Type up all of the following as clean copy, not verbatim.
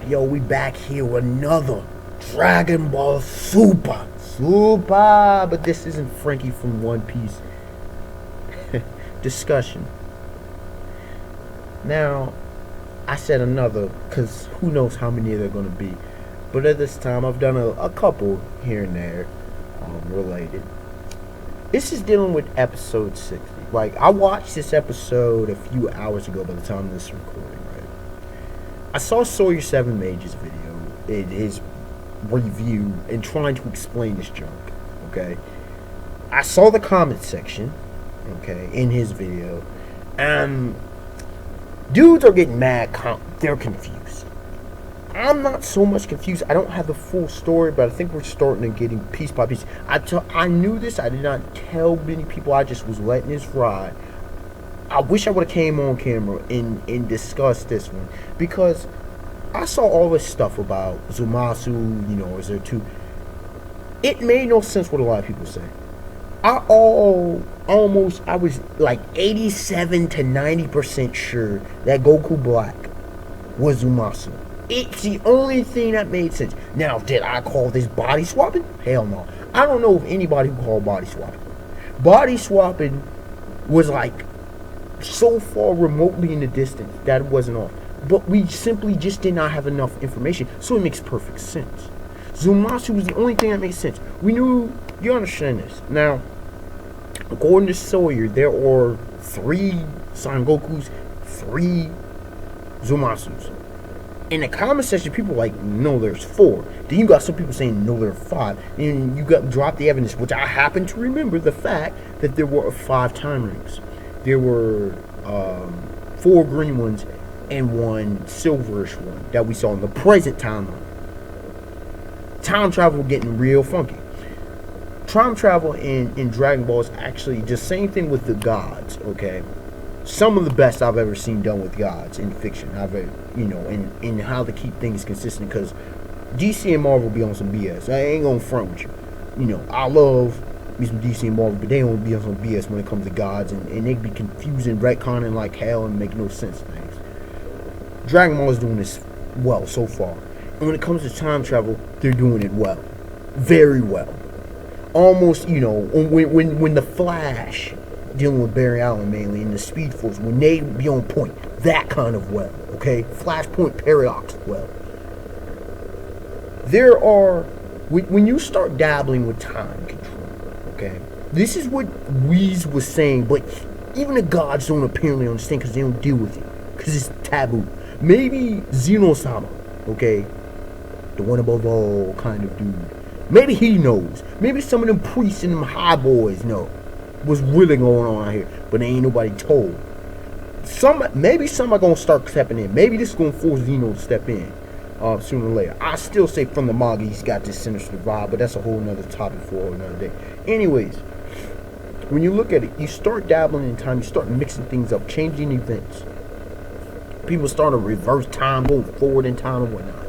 Yo, we back here with another Dragon Ball Super. But this isn't Frankie from One Piece discussion. Now, I said another because who knows how many there are going to be. But at this time, I've done a couple here and there related. This is dealing with episode 60. Like, I watched this episode a few hours ago by the time this is recording, right? I saw Sawyer 7 Mage's video, his review, and trying to explain this junk, okay? I saw the comment section, okay, in his video, and dudes are getting mad, they're confused. I'm not so much confused. I don't have the full story, but I think we're starting to getting piece by piece. I knew this. I did not tell many people. I just was letting this ride. I wish I would have came on camera and discussed this one, because I saw all this stuff about Zamasu, is there two? It made no sense what a lot of people say. I was like 87 to 90% sure that Goku Black was Zamasu. It's the only thing that made sense. Now, did I call this body swapping? Hell no. I don't know of anybody who called body swapping. Body swapping was like so far remotely in the distance that it wasn't off. But we simply just did not have enough information, so it makes perfect sense. Zamasu was the only thing that makes sense. We knew, you understand this. Now, according to Sawyer, there are 3 Son Gokus, 3 Zamasus. In the comment section, people are like, no, there's 4. Then you got some people saying, no, there are 5. And you got drop the evidence, which I happen to remember the fact that there were 5 time rings. There were 4 green ones and 1 silverish one that we saw in the present timeline. Time travel getting real funky. Time travel in Dragon Ball is actually the same thing with the gods, okay? Some of the best I've ever seen done with gods in fiction. In how to keep things consistent, because DC and Marvel be on some BS. I ain't gonna front with you. I love me some DC and Marvel, but they don't be on some BS when it comes to gods, and they be confusing, retconning like hell, and make no sense things. Dragon Ball is doing this well so far. And when it comes to time travel, they're doing it well. Very well. Almost, when the Flash dealing with Barry Allen mainly in the Speed Force, when they be on point, that kind of well, okay? Flashpoint paradox well. There are, when you start dabbling with time control, okay? This is what Weez was saying, but even the gods don't apparently understand because they don't deal with it, because it's taboo. Maybe Zeno-sama, okay? The one above all kind of dude. Maybe he knows. Maybe some of them priests and them high boys know what's really going on out here, but ain't nobody told. Maybe some are gonna start stepping in. Maybe this is gonna force Zeno to step in sooner or later. I still say from the manga he's got this sinister vibe, but that's a whole nother topic for another day. Anyways, when you look at it, you start dabbling in time, you start mixing things up, changing events. People start to reverse time, going forward in time and whatnot.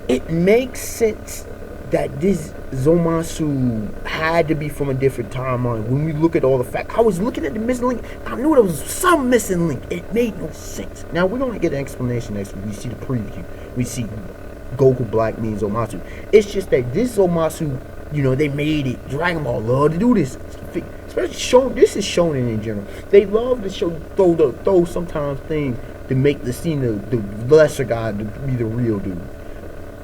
It makes sense that this Zamasu had to be from a different timeline. When we look at all the facts, I was looking at the missing link. I knew there was some missing link. It made no sense. Now we're gonna get an explanation next week. We see the preview. We see Goku Black means Zamasu. It's just that this Zamasu, they made it. Dragon Ball love to do this. Especially this is shonen in general. They love to throw sometimes things to make the scene the lesser guy to be the real dude.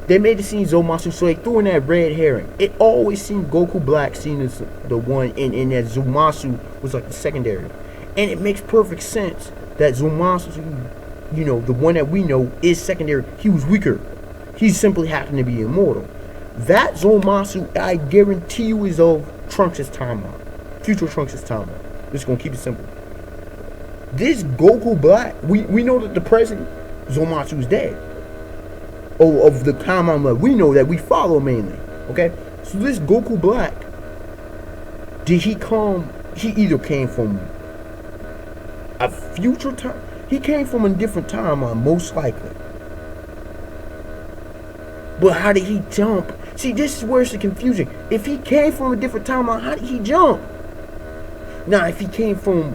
They made the scene Zamasu, so they threw in that red herring. It always seemed Goku Black seen as the one, and that Zamasu was like the secondary. And it makes perfect sense that Zamasu, the one that we know, is secondary. He was weaker. He simply happened to be immortal. That Zamasu, I guarantee you, is of Trunks' timeline. Future Trunks' timeline. Just gonna keep it simple. This Goku Black, we know that the present Zamasu is dead. Of the timeline that we know, that we follow mainly, okay? So this Goku Black, he either came from a future time, he came from a different timeline, most likely. But how did he jump? See, this is where it's the confusion. If he came from a different timeline, how did he jump? Now, if he came from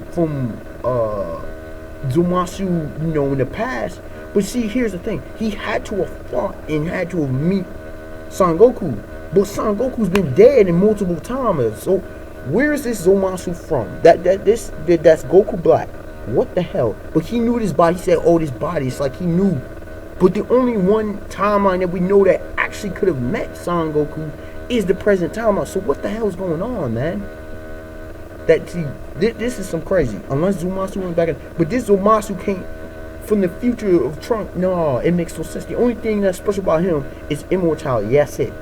Zamasu, in the past, But see, here's the thing. He had to have fought and had to have meet Son Goku. But Son Goku's been dead in multiple times. So where is this Zamasu from? That's Goku Black. What the hell? But he knew this body. He said, oh, this body. It's like he knew. But the only one timeline that we know that actually could have met Son Goku is the present timeline. So what the hell is going on, man? This is some crazy. Unless Zamasu went back in. But this Zamasu came from the future of Trunks. No, it makes no sense. The only thing that's special about him is immortality. That's it.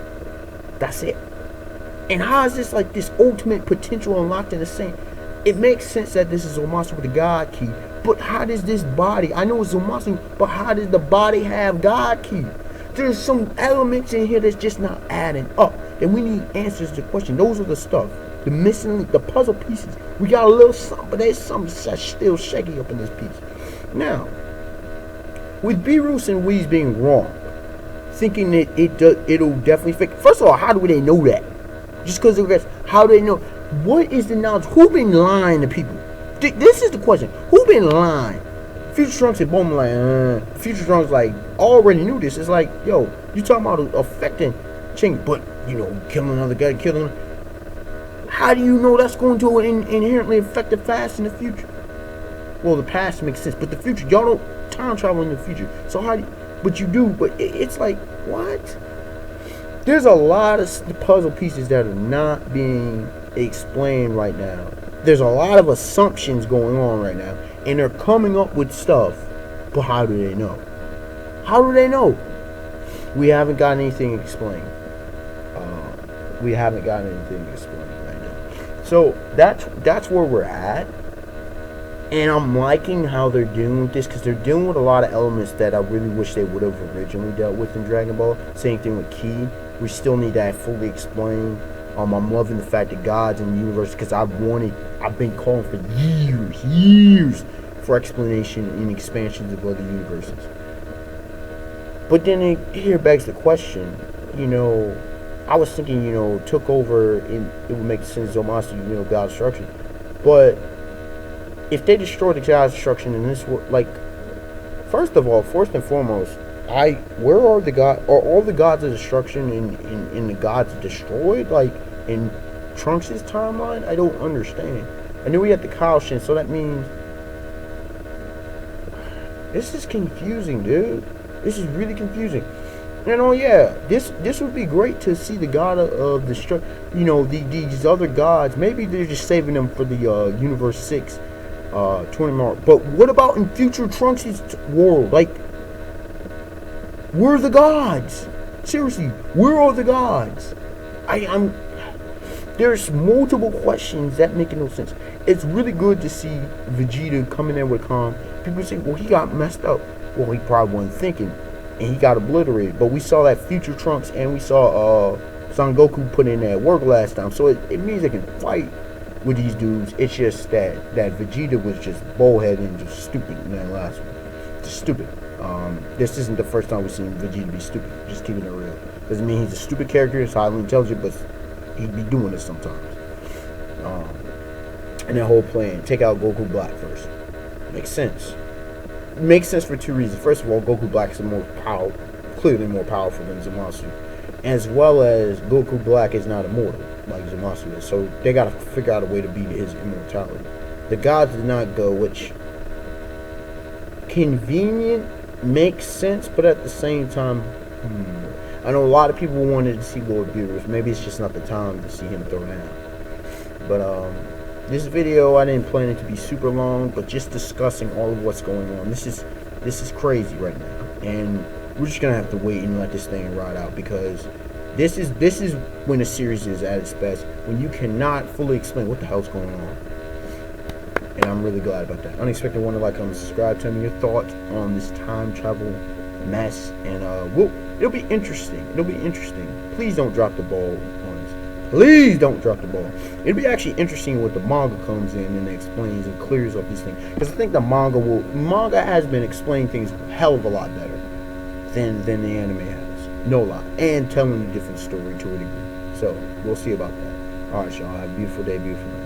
That's it. And how is this like this ultimate potential unlocked in the same? It makes sense that this is Zamasu with the God Key. But how does this body, I know it's Zamasu, but how does the body have God Key? There's some elements in here that's just not adding up. And we need answers to the question. Those are the stuff. The missing, the puzzle pieces. We got a little something, but there's something that's still shaky up in this piece. Now, with Beerus and Whis being wrong, thinking that it'll definitely fix. First of all, how do they know that? Just because of this, how do they know? What is the knowledge? Who been lying to people? This is the question. Who been lying? Future Trunks and Bulma like, Future Trunks like already knew this. It's like, yo, you talking about affecting change, but you know, killing another guy, killing. How do you know that's going to inherently affect the past and the future? Well, the past makes sense, but the future, y'all don't time travel in the future. So how do you, but you do, but it's like, what? There's a lot of puzzle pieces that are not being explained right now. There's a lot of assumptions going on right now, and they're coming up with stuff, but how do they know? How do they know? We haven't gotten anything explained. We haven't gotten anything explained right now. So that's where we're at. And I'm liking how they're dealing with this, because they're dealing with a lot of elements that I really wish they would have originally dealt with in Dragon Ball. Same thing with Ki. We still need that fully explained. I'm loving the fact that God's in the universe, because I've been calling for years for explanation and expansions of other universes. But then here begs the question, you know, I was thinking, you know, took over, and it would make sense Zamasu, you know, God's destruction. But if they destroy the God's destruction in this world, like, first and foremost, where are the gods? Are all the gods of destruction in the gods destroyed? Like in Trunks' timeline? I don't understand. I knew we had the Kaoshin, so that means this is confusing, dude. This is really confusing. And oh yeah, this would be great to see the god of destruction. You know, these other gods. Maybe they're just saving them for the Universe 6 tournament. But what about in future Trunks' world? Like, where are the gods? Seriously, where are the gods? There's multiple questions that make no sense. It's really good to see Vegeta coming in with calm. People say, well, he got messed up. Well, he probably wasn't thinking, and he got obliterated. But we saw that future Trunks, and we saw Son Goku put in that work last time. So it means they can fight with these dudes. It's just that Vegeta was just bullheaded and just stupid in that last one. Just stupid. This isn't the first time we've seen Vegeta be stupid. Just keeping it real. Doesn't mean he's a stupid character. He's highly intelligent, but he'd be doing this sometimes. And that whole plan, take out Goku Black first. Makes sense. Makes sense for two reasons. First of all, Goku Black is clearly more powerful than Zamasu, as well as Goku Black is not immortal like Zamasu is. So they gotta figure out a way to beat his immortality. The gods did not go, which convenient, makes sense, but at the same time, I know a lot of people wanted to see Lord Beerus. Maybe it's just not the time to see him throw down. But this video, I didn't plan it to be super long, but just discussing all of what's going on. This is crazy right now, and we're just gonna have to wait and let this thing ride out, because this is when a series is at its best, when you cannot fully explain what the hell's going on. And I'm really glad about that. Unexpected Wonder, like, comment, subscribe. Tell me your thoughts on this time travel mess, and it'll be interesting. It'll be interesting. Please don't drop the ball on us. Please don't drop the ball. It'll be actually interesting when the manga comes in and explains and clears up these things, because I think the manga has been explaining things a hell of a lot better than the anime has. No lie. And telling a different story to a degree. So we'll see about that. Alright, y'all. Have a beautiful day, beautiful night.